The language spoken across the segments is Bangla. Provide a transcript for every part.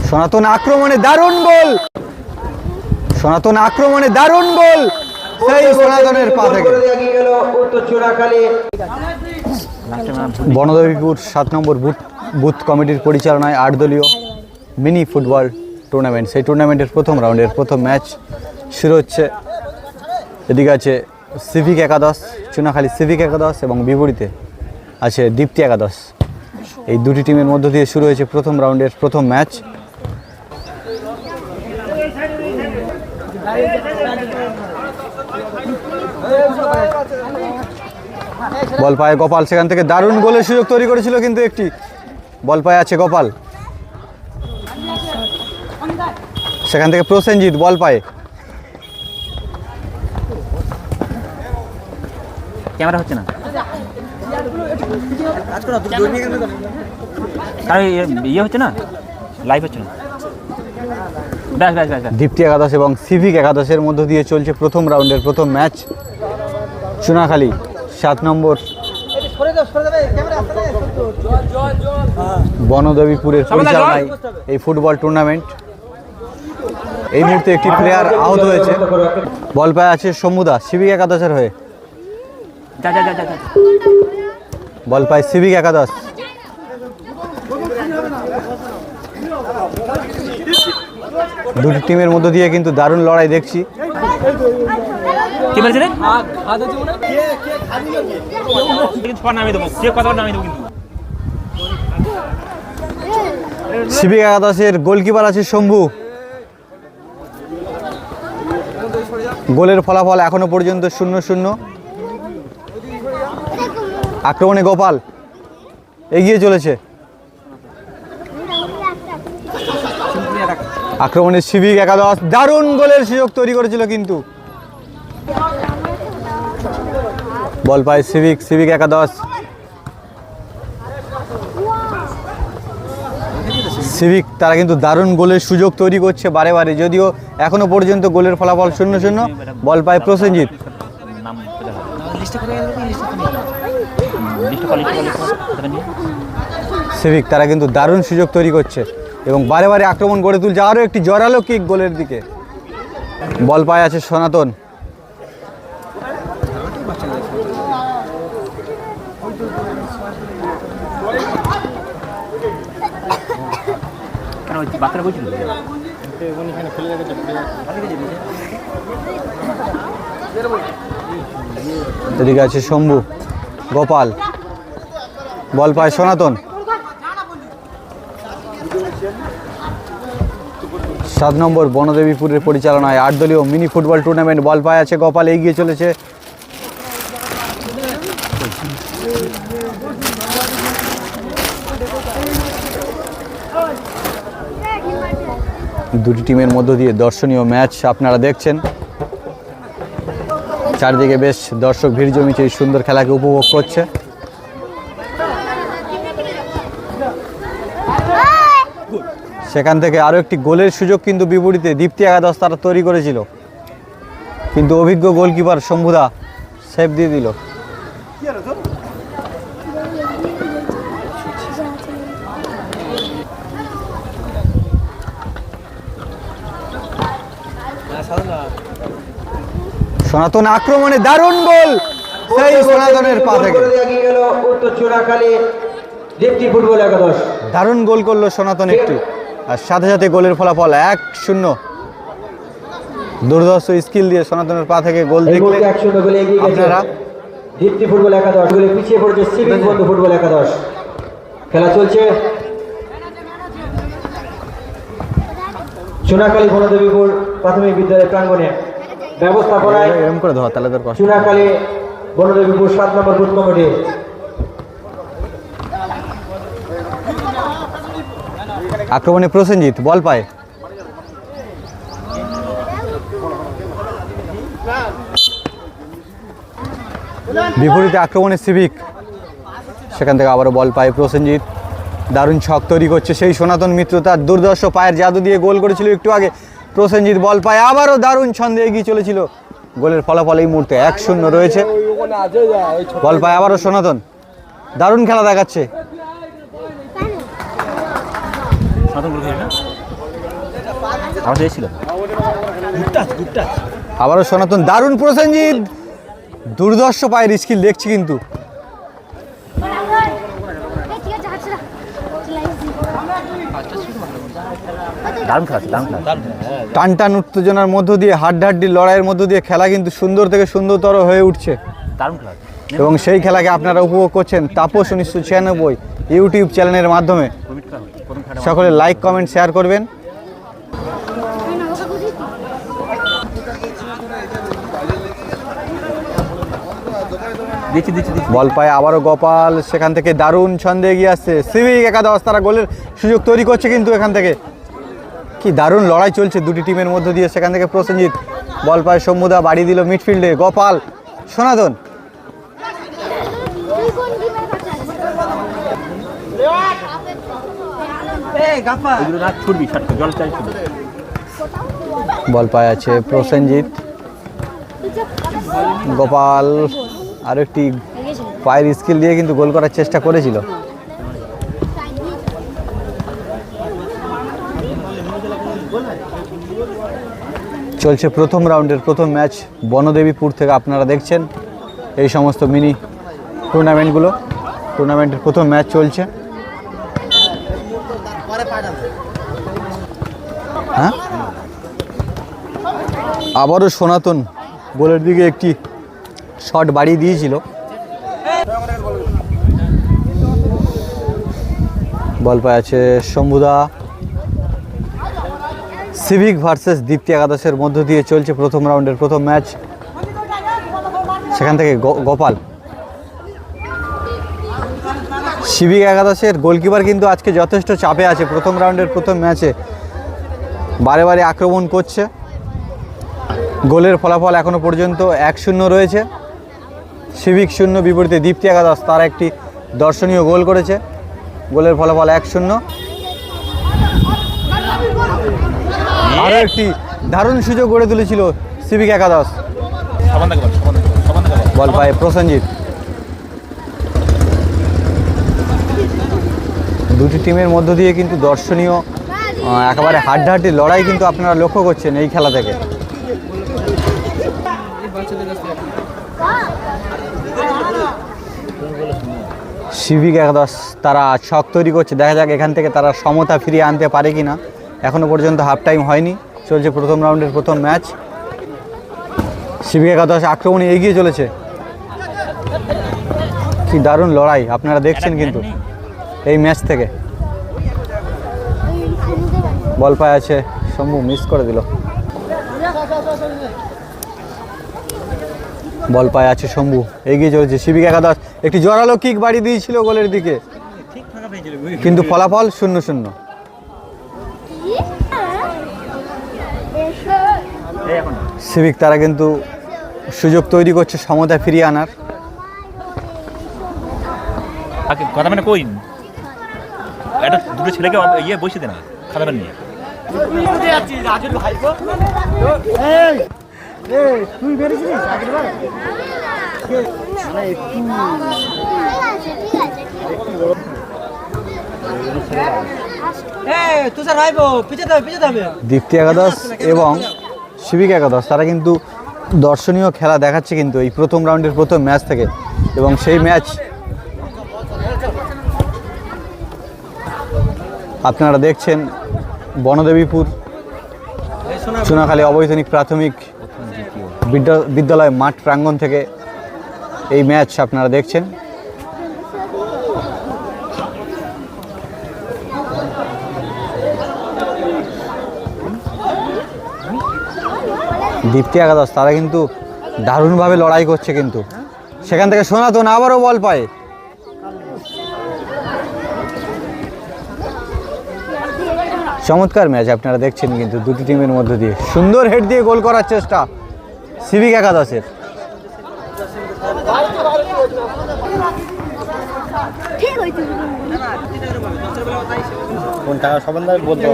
সনাতন আক্রমণে দারুণ গোল, সনাতন আক্রমণে দারুণ গোল সেই সনাতনের পা থেকে। বনদেবীপুর 7 নম্বর বুথ কমিটির পরিচালনায় 8 দলীয় মিনি ফুটবল টুর্নামেন্ট, সেই টুর্নামেন্টের প্রথম রাউন্ডের প্রথম ম্যাচ শুরু হচ্ছে। এদিকে আছে সিভিক একাদশ, চুনাখালী সিভিক একাদশ এবং বিপরীতে আছে দীপ্তি একাদশ। এই দুটি টিমের মধ্য দিয়ে শুরু হয়েছে প্রথম রাউন্ডের প্রথম ম্যাচ। বল পায়ে গোপাল, সেখান থেকে দারুণ গোলের সুযোগ তৈরি করেছিল, কিন্তু একটি বল পায়ে আছে গোপাল, সেখান থেকে প্রসেনজিৎ বল পায়ে। ক্যামেরা হচ্ছে না, ইয়ে হচ্ছে না, লাইভ হচ্ছে না। দীপ্তি একাদশ এবং সিভিক একাদশের মধ্য দিয়ে চলছে প্রথম রাউন্ডের প্রথম ম্যাচ। চুনাখালী 7 নম্বর বনদেবীপুরের পরিচালনায় এই ফুটবল টুর্নামেন্ট। এই মুহূর্তে একটি প্লেয়ার আহত হয়েছে। বল পায়ে আছে সমুদা সিভিক একাদশের হয়ে, বল পায় সিভিক একাদশ। দুটি টিমের মধ্য দিয়ে কিন্তু দারুণ লড়াই দেখছি। সিভিক একাদশের গোলকিপার আছে শম্ভু। গোলের ফলাফল এখনো পর্যন্ত 0-0। আক্রমণে গোপাল এগিয়ে চলেছে, আক্রমণে সিভিক একাদশ দারুণ গোলের সুযোগ তৈরি করেছিল, কিন্তু বল পায় সিভিক একাদশ। সিভিক তারা কিন্তু দারুণ গোলের সুযোগ তৈরি করছে বারে বারে, যদিও এখনো পর্যন্ত গোলের ফলাফল 0-0। বল পায় প্রসেনজিৎ। সিভিক তারা কিন্তু দারুণ সুযোগ তৈরি করছে এবং বারে বারে আক্রমণ গড়ে তুলছে, আরও একটি জোরালো কিক গোলের দিকে। বল পায় আছে সনাতন। এদিকে আছে শম্ভু, গোপাল বল পায় সনাতন। 7 নম্বর বনদেবীপুরের পরিচালনায় 8 দলীয় মিনি ফুটবল টুর্নামেন্ট। বল পায় আছে গোপাল, এগিয়ে চলেছে। দুটি টিমের মধ্য দিয়ে দর্শনীয় ম্যাচ আপনারা দেখছেন। চারদিকে বেশ দর্শক ভিড় জমিছে, এই সুন্দর খেলাকে উপভোগ করছে। সেখান থেকে আরও একটি গোলের সুযোগ কিন্তু বিপরীতে দীপ্তি একাদশ তারা তৈরি করেছিল, কিন্তু অভিজ্ঞ গোলকিপার শম্ভুদা সেভ দিয়ে দিল। সনাতন আক্রমণে দারুণ গোল সেই সনাতনের পা থেকে। দারুণ গোল করলো সনাতন একটি, আর সাথে সাথে গোলের ফলাফল 1-0। দুর্ধর্ষ স্কিল দিয়ে সনাতনের পা থেকে গোল দেখলে আপনারা। দীপ্তি ফুটবল একাদশ পিছিয়ে পড়েছে সিভিক বন্ধু ফুটবল একাদশ। খেলা চলছে চুনাখালী বনদেবীপুর প্রাথমিক বিদ্যালয় প্রাঙ্গণে। ব্যবস্থাপনায় চুনাখালী বনদেবীপুর 7 নম্বর বুথ কমিটি। আক্রমণে প্রসেনজিৎ বল পায়, বিপরীতে আক্রমণে সিভিক, সেখান থেকে আবারও বল পায় প্রসেনজিৎ। দারুণ ছক তৈরি করছে সেই সনাতন মিত্র, তার দুর্দর্শ পায়ের জাদু দিয়ে গোল করেছিল একটু আগে। প্রসেনজিৎ বল পায়, আবারও দারুণ ছন্দে এগিয়ে চলেছিল। গোলের ফলাফল এই মুহূর্তে 1-0 রয়েছে। বল পায় আবারও সনাতন, দারুণ খেলা দেখাচ্ছে। আমাদের এসেছিল আবারও সনাতন, দারুণ প্রসেনজিৎ, দুর্ধর্ষ পায়ের স্কিল দেখছি কিন্তু। দারুণ খেলা আছে, দারুণ খেলা আছে। টান টান উত্তেজনার মধ্য দিয়ে, হাড্ডাহাড্ডি লড়াইয়ের মধ্য দিয়ে খেলা কিন্তু সুন্দর থেকে সুন্দরতর হয়ে উঠছে দারুণ খেলা আছে। এবং সেই খেলাকে আপনারা উপভোগ করছেন তাপস 1996 ইউটিউব চ্যানেলের মাধ্যমে। প্রথম খেলা সকলে লাইক কমেন্ট শেয়ার করবেন। দিচ্ছি দিচ্ছি দিচ্ছি। বল পায় আবারও গোপাল, সেখান থেকে দারুণ ছন্দে এগিয়ে আসছে সিভিক একাদশ, তারা গোলের সুযোগ তৈরি করছে কিন্তু এখান থেকে। কি দারুণ লড়াই চলছে দুটি টিমের মধ্য দিয়ে। সেখান থেকে প্রসেনজিৎ, বল পায় শম্ভুদা, বাড়ি দিল মিডফিল্ডে গোপাল, সনাতন। এগুলো না ছুটবি, জল চাই ছুটবি। বল পায় আছে প্রসেনজিৎ, গোপাল আরেকটি পায়ের স্কিল দিয়ে কিন্তু গোল করার চেষ্টা করেছিল। চলছে প্রথম রাউন্ডের প্রথম ম্যাচ বনদেবীপুর থেকে। আপনারা দেখছেন এই সমস্ত মিনি টুর্নামেন্টগুলো। টুর্নামেন্টের প্রথম ম্যাচ চলছে। হ্যাঁ, আবারও সনাতন গোলের দিকে একটি শট বাড়িয়ে দিয়েছিল। বল পায় আছে শম্ভুদা। সিভিক ভার্সেস দীপ্তি একাদশের মধ্য দিয়ে চলছে প্রথম রাউন্ডের প্রথম ম্যাচ। সেখান থেকে গোপাল, সিভিক একাদশের গোলকিপার কিন্তু আজকে যথেষ্ট চাপে আছে। প্রথম রাউন্ডের প্রথম ম্যাচে বারে বারে আক্রমণ করছে। গোলের ফলাফল এখনো পর্যন্ত 1-0 রয়েছে। সিভিক 0, বিপরীতে দীপ্তি একাদশ তারা একটি দর্শনীয় গোল করেছে। গোলের ফলাফল 1-0। আরও একটি দারুণ সুযোগ গড়ে তুলেছিল সিভিক একাদশ। বল পায় প্রসেনজিৎ। দুটি টিমের মধ্য দিয়ে কিন্তু দর্শনীয় একেবারে হাড্ডাহাড্ডি লড়াই কিন্তু আপনারা লক্ষ্য করছেন এই খেলা থেকে। সিভিক একাদশ তারা ছক তৈরি করছে, দেখা যাক এখান থেকে তারা সমতা ফিরিয়ে আনতে পারে কি না। এখনও পর্যন্ত হাফ টাইম হয়নি, চলছে প্রথম রাউন্ডের প্রথম ম্যাচ। সিভিক একাদশ আক্রমণে এগিয়ে চলেছে। কি দারুণ লড়াই আপনারা দেখছেন কিন্তু এই ম্যাচ থেকে। বল পায় আছে শম্ভু, মিস করে দিল। বল পায় আছে শম্ভু, এগিয়ে চলেছে সিভিক একাদশ। একটি জোরালো কিক বাড়ি দিয়েছিল গোলের দিকে, কিন্তু ফলাফল 0-0। সিভিক তারা কিন্তু সুযোগ তৈরি করছে সমতা ফিরিয়ে আনার। কথা মানে কই একটা দুটো ছেলেকে ইয়ে বসে দে না, খাবার নিয়ে। দীপ্তি একাদশ এবং সিভিক একাদশ তারা কিন্তু দর্শনীয় খেলা দেখাচ্ছে কিন্তু এই প্রথম রাউন্ডের প্রথম ম্যাচ থেকে। এবং সেই ম্যাচ আপনারা দেখছেন বনদেবীপুর চুনাখালী অবৈতনিক প্রাথমিক বিদ্যালয় মাঠ প্রাঙ্গণ থেকে এই ম্যাচ আপনারা দেখছেন। দীপ্তি একাদশ তারা কিন্তু দারুণভাবে লড়াই করছে কিন্তু। সেখান থেকে সনাতন আবারও বল পায়। চমৎকার ম্যাচ আপনারা দেখছেন কিন্তু দুটি টিমের মধ্যে দিয়ে। সুন্দর হেড দিয়ে গোল করার চেষ্টা সিভিক একাদশের। কোন টাকা সম্বন্ধে বলতে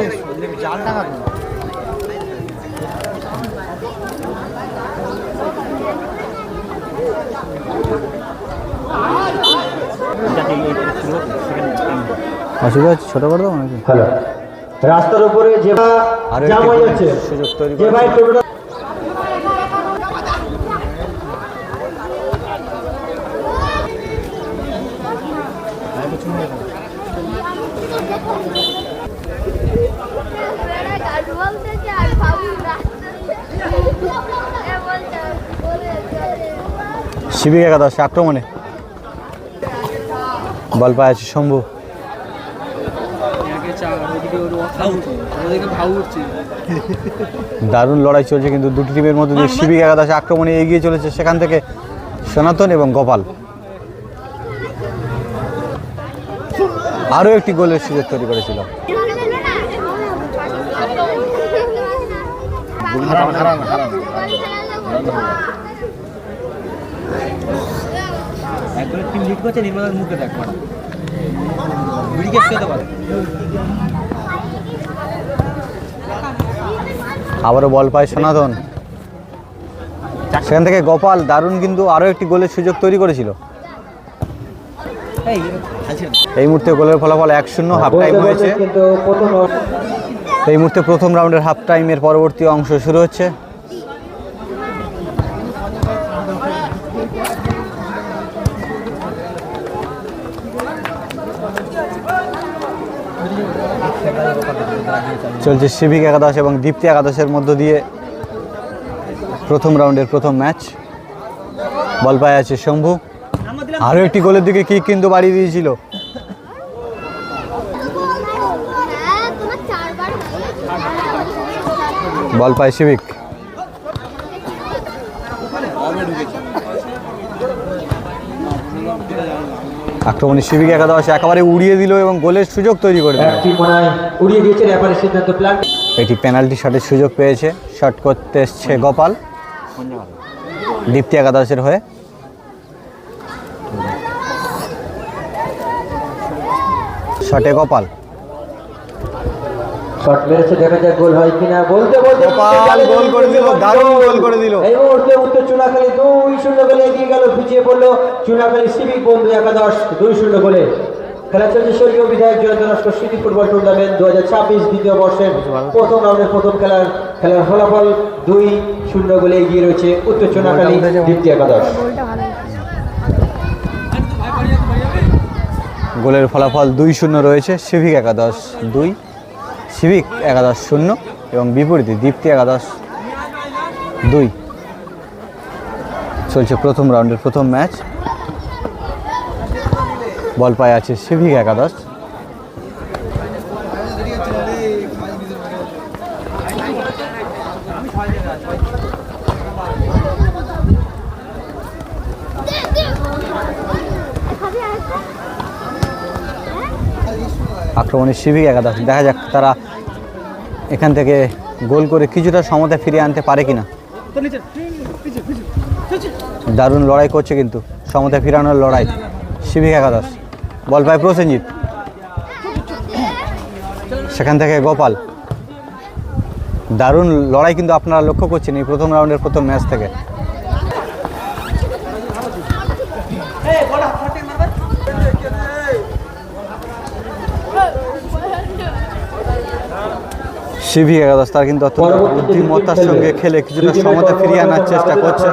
অসুবিধা হচ্ছে, ছোটো করে দেবো নাকি? হ্যালো, রাস্তার উপরে যে আরো জাম একটি হয়ে গোলের যাচ্ছে, সুযোগ তৈরি যে ভাই করেছে। টোটোটা সিভিক একাদশ আক্রমণে বল পায় আছে শম্ভু। দারুণ লড়াই চলছে কিন্তু দুটি টিমের মধ্যে দিয়ে সিভিক একাদশ আক্রমণে এগিয়ে চলেছে, সেখান থেকে সনাতন এবং গোপাল। আরও একটি গোলের সুযোগ তৈরি করেছিল। টিম লিড করছে, নির্মলার মুখে দেখ মারা বিড়িকে খেতে পারে। আবারও বল পায় সনাতন, সেখান থেকে গোপাল দারুণ কিন্তু আরও একটি গোলের সুযোগ তৈরি করেছিল। এই মুহূর্তে গোলের ফলাফল 1-0, হাফ টাইম হয়েছে। কিন্তু প্রথম এই মুহূর্তে প্রথম রাউন্ডের হাফ টাইমের পরবর্তী অংশ শুরু হচ্ছে। চলছে সিভিক একাদশ এবং দীপ্তি একাদশের মধ্য দিয়ে প্রথম রাউন্ডের প্রথম ম্যাচ। বল পায় আছে শম্ভু, আরও একটি গোলের দিকে কিক কিন্তু বাড়িয়ে দিয়েছিল। বল পায় সিভিক, আক্রমণে সিভিক একাদশ একেবারে উড়িয়ে দিল এবং গোলের সুযোগ তৈরি করে দিল। একটি মনে হয় উড়িয়ে দিয়েছে রেফারির সিদ্ধান্ত। প্ল্যান এটি পেনাল্টি শটের সুযোগ পেয়েছে, শট করতে এসছে গোপাল দীপ্তি একাদশের হয়ে। শটে গোপাল, শট মেরেছে, দেখা যাক গোল হয় কিনা। বলতে বলতে গোপাল গোল করে দিল, দারুণ গোল করে দিল। এই মুহূর্তে উত্তর চুনাখালী 2-0 গোলে এগিয়ে গেল, পিছিয়ে পড়লো চুনাখালী সিভিক বন্ধু একাদশ 2-0 গোলে। খেলা চলছে স্বর্গীয় বিধায়ক Jayanta Naskar city football tournament 2026 দ্বিতীয় বর্ষের প্রথম রাউন্ডের প্রথম খেলার ফলাফল 2-0 গোলে এগিয়ে রয়েছে উত্তর চুনাখালী দীপ্তি একাদশ। গোলের ফলাফল 2-0 রয়েছে, সিভিক একাদশ 2, সিভিক একাদশ 0 এবং বিপরীতে দীপ্তি একাদশ 2। চলছে প্রথম রাউন্ডের প্রথম ম্যাচ। বল পায় আছে সিভিক একাদশ। আক্রমণে সিভিক একাদশ, দেখা যাক তারা এখান থেকে গোল করে কিছুটা সমতা ফিরিয়ে আনতে পারে কিনা। দারুণ লড়াই করছে কিন্তু সমতা ফিরানোর লড়াই সিভিক একাদশ। বল পায় প্রসেনজিৎ, সেখান থেকে গোপাল। দারুণ লড়াই কিন্তু আপনারা লক্ষ্য করছেন এই প্রথম রাউন্ডের প্রথম ম্যাচ থেকে। সিভিক একাদশ তার কিন্তু অত্যন্ত বুদ্ধিমত্তার সঙ্গে খেলে কিছুটা সমতা ফিরিয়ে আনার চেষ্টা করছে।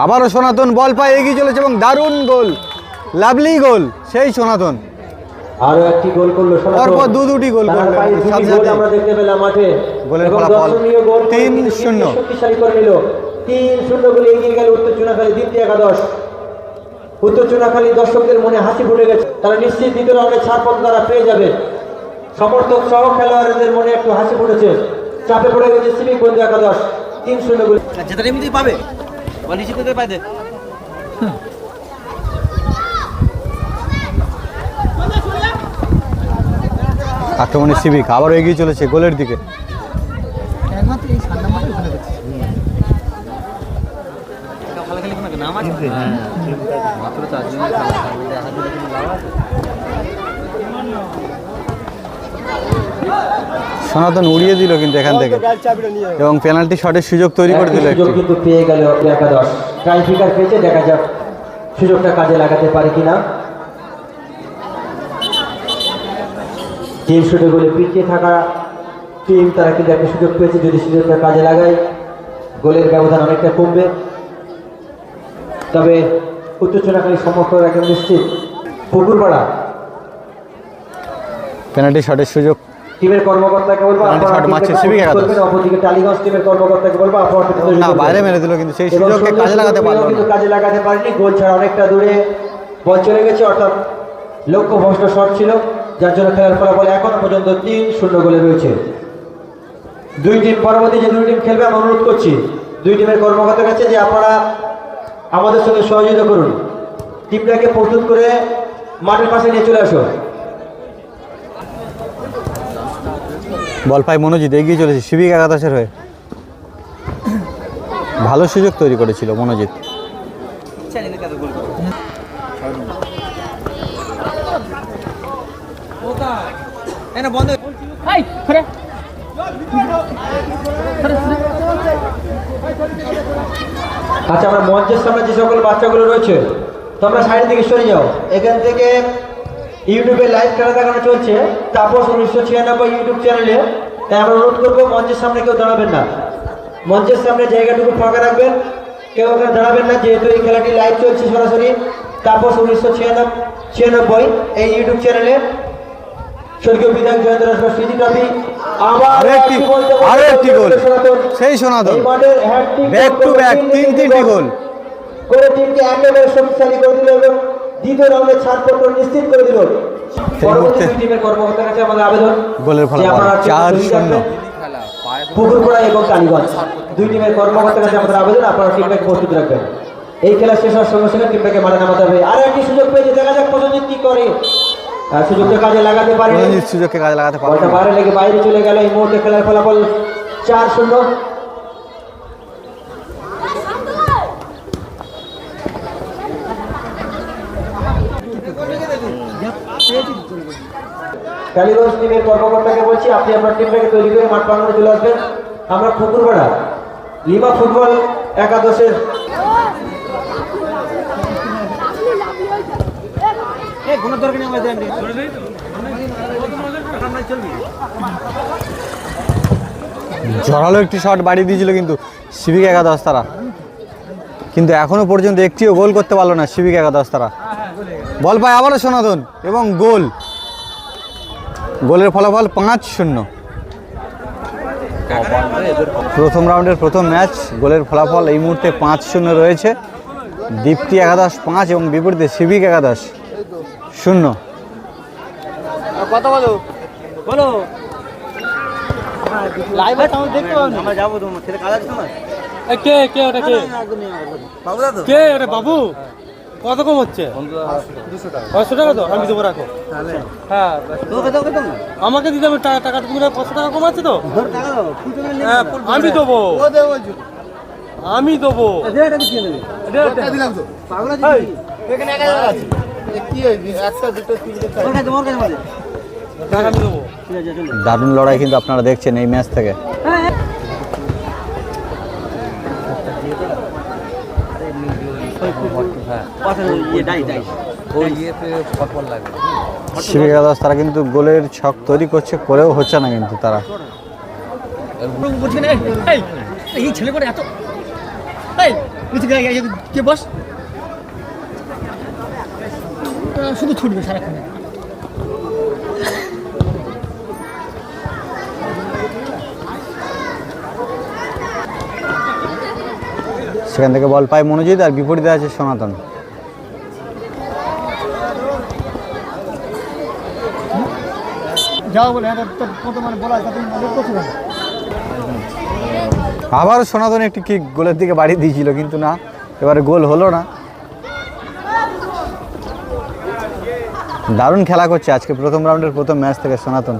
আবারও সনাতন বল পায়, এগিয়ে চলেছে এবং দারুণ গোল, লাভলি গোল সেই সনাতন। আরো একটি গোল করলো পরপর দুটি গোল করলো, আমরা দেখতে পেলাম মাঠে। গোলের ফলাফল 3-0। শক্তিশালী করে নিল, 3-0 গোলে এগিয়ে গেল উত্তর চুনাখালী দীপ্তি একাদশ। উত্তর চুনাখালী দর্শকদের মনে হাসি ফুটে গেছে, তারা নিশ্চিত দ্বিতীয় রাউন্ডে ছাড়পত্র তারা পেয়ে যাবে। সমর্থক সহ খেলোয়াড়দের মনে একটু হাসি ফুটেছে, চাপে পড়ে গেছে সিভিক বন্ধু একাদশ 3-0 গোলে। যেটা এমনিতেই পাবে নিশ্চিত করতে পাই দে। আক্রমণে সিভিক আবারও এগিয়ে চলেছে গোলের দিকে। সনাতন উড়িয়ে দিল কিন্তু এখান থেকে, এবং পেনাল্টি শটের সুযোগ তৈরি করে দিল সুযোগ একটি। কিন্তু পেয়ে গেল একাদশ, ট্রাই ফিকার পেয়েছে, দেখা যাক সুযোগটা কাজে লাগাতে পারে কিনা। টিম শুটে গোলে পিছিয়ে থাকা টিম তারা কিন্তু একটা সুযোগ পেয়েছে, যদি সুযোগটা কাজে লাগায় গোলের ব্যবধান অনেকটা কমবে। তবে উত্তর চুনাখালী সমর্থক একদম নিশ্চিত পুকুরপাড়া পেনাল্টি শটের সুযোগ টিমের কর্মকর্তাকে বলবো পেনাল্টি আপনারা শট মারছে টিমটাকে সিভিক প্রস্তুত একাদশ। করবেন, অপরদিকে টালিগঞ্জ টিমের কর্মকর্তাকে বলবো আপনারা টিমটা তৈরি না, করবেন। বাইরে মেরে দিল কিন্তু সেই এবং সুযোগকে কাজে লাগাতে পারলো কিন্তু না। কাজে লাগাতে পারেনি, গোল ছাড়া অনেকটা দূরে বল চলে গেছে, অর্থাৎ লক্ষ্যভ্রষ্ট শট ছিল, যার জন্য খেলার ফলাফল এখনো পর্যন্ত 3-0 গোলে রয়েছে। দুই টিম পরবর্তী যে দুই টিম খেলবে আমি অনুরোধ করছি দুই টিমের কর্মকর্তার কাছে যে আপনারা আমাদের সঙ্গে সহযোগিতা করুন, টিমটাকে প্রস্তুত করে মাঠের পাশে নিয়ে চলে আসো। বল পাই মনোজিৎ, এগিয়ে চলেছে সিভিক একাদশের হয়ে। ভালো সুযোগ তৈরি করেছিল মনোজিৎ। আচ্ছা, আমরা মঞ্চের সামনে যে সকল বাচ্চাগুলো রয়েছে তোমরা সাইডের দিকে সরে যাও। এখান থেকে ইউটিউবে লাইভ খেলা দেখানো চলছে, তাপস 1996 ইউটিউব চ্যানেলে। তাই আমরা অনুরোধ করবো মঞ্চের সামনে কেউ দাঁড়াবেন না, মঞ্চের সামনে জায়গাটুকু ফাঁকা রাখবেন, কেউ ওখানে দাঁড়াবেন না, যেহেতু এই খেলাটি লাইভ চলছে সরাসরি তাপস 1996 এই ইউটিউব চ্যানেলে। স্বর্গীয় বিধায়ক জয়ন্ত রাজবাড়ী স্মৃতি ট্রফি আবার আরেকটি গোল, সেই সনাতন ব্যাক টু ব্যাক তিনটি গোল করে টিমকে একেবারে শক্তিশালী করে দিল এবং দ্বিতীয় রাউন্ডে ছাড়পত্র নিশ্চিত করে দিল। পরবর্তী দুই টিমের কর্মকর্তার কাছে আমাদের আবেদন, গোলের ফলাফল 4-0। পুকুরপাড়া এবং টালিগঞ্জ দুই টিমের কর্মকর্তার কাছে আমাদের আবেদন, আপনারা টিমটাকে প্রস্তুত রাখবেন। এই খেলা শেষ হওয়ার সঙ্গে সঙ্গে টিমটাকে মাঠে নামাতে হবে। আর একটি সুযোগ পেয়েছে, দেখা যাক প্রসেনজিৎ কি করে। সুযোগটা কাজে লাগাতে পারে, মনোজিৎ সুযোগকে কাজে লাগাতে পারলো বলটা না। বাইরে লেগে বাইরে চলে গেল। এই মুহূর্তে খেলার ফলাফল 4-0। টালিগঞ্জ টিমের কর্মকর্তাকে বলছি আপনি আপনার টিমটাকে তৈরি করে মাঠ প্রাঙ্গণে চলে আসবেন। আমরা পুকুরপাড়া লিমা ফুটবল একাদশের জোরালো একটি শট বাড়িয়ে দিয়েছিল কিন্তু সিভিক একাদশ তারা, কিন্তু এখনো পর্যন্ত একটিও গোল করতে পারলো না সিভিক একাদশ তারা। বল পায় আবারও সনাতন এবং গোল, গোলের ফলাফল 5-0। প্রথম রাউন্ডের প্রথম ম্যাচ, গোলের ফলাফল এই মুহূর্তে 5-0 রয়েছে। দীপ্তি একাদশ 5 এবং বিপরীতে সিভিক একাদশ 0। কথা বলো বলো লাইভে সাউন্ড দেখতে পাবো আমরা যাবো তোমার ছেলে কাজ আছে তোমার কে কে ওটা কে কে ওটা বাবু কত কম হচ্ছে 500 টাকা তো আমি দেবো, রাখো। হ্যাঁ আমাকে দিতে হবে টাকা, তুমি 500 টাকা কম আছে তো? হ্যাঁ আমি দেবো, আমি দেবো। টাকা আমি দেবো। দারুণ লড়াই কিন্তু আপনারা দেখছেন এই ম্যাচ থেকে। সিভিক একাদশ তারা কিন্তু গোলের ছক তৈরি করছে, করেও হচ্ছে না কিন্তু তারা। এই ছেলে করে এত কে বস শুধু ছুটবে সারাক্ষণ। সেখান থেকে বল পায় মনোজিৎ, আর বিপরীতে আছে সনাতন। যাও বলে মানে বলা আবার সনাতন একটি কিক গোলের দিকে বাড়িয়ে দিয়েছিল, কিন্তু না, এবারে গোল হলো না। দারুণ খেলা করছে আজকে প্রথম রাউন্ডের প্রথম ম্যাচ থেকে সনাতন।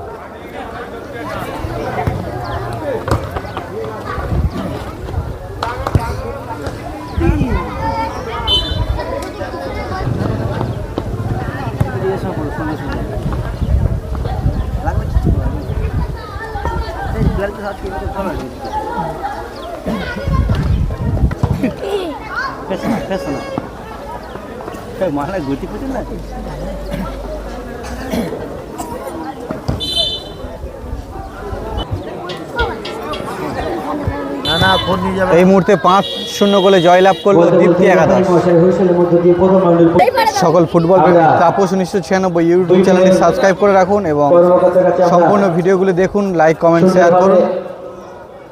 মাথায় গতি পেতে না এই মুহূর্তে 5-0 গোলে জয়লাভ করলো দীপ্তি একাদশ। হুইসেলের মধ্য দিয়ে প্রথম রাউন্ডের সকল ফুটবল প্রেমী তাপস 1996 ইউটিউব চ্যানেলটি সাবস্ক্রাইব করে রাখুন এবং কর্মকর্তার কাছে আমরা সম্পূর্ণ ভিডিওগুলো দেখুন, লাইক কমেন্ট শেয়ার করুন।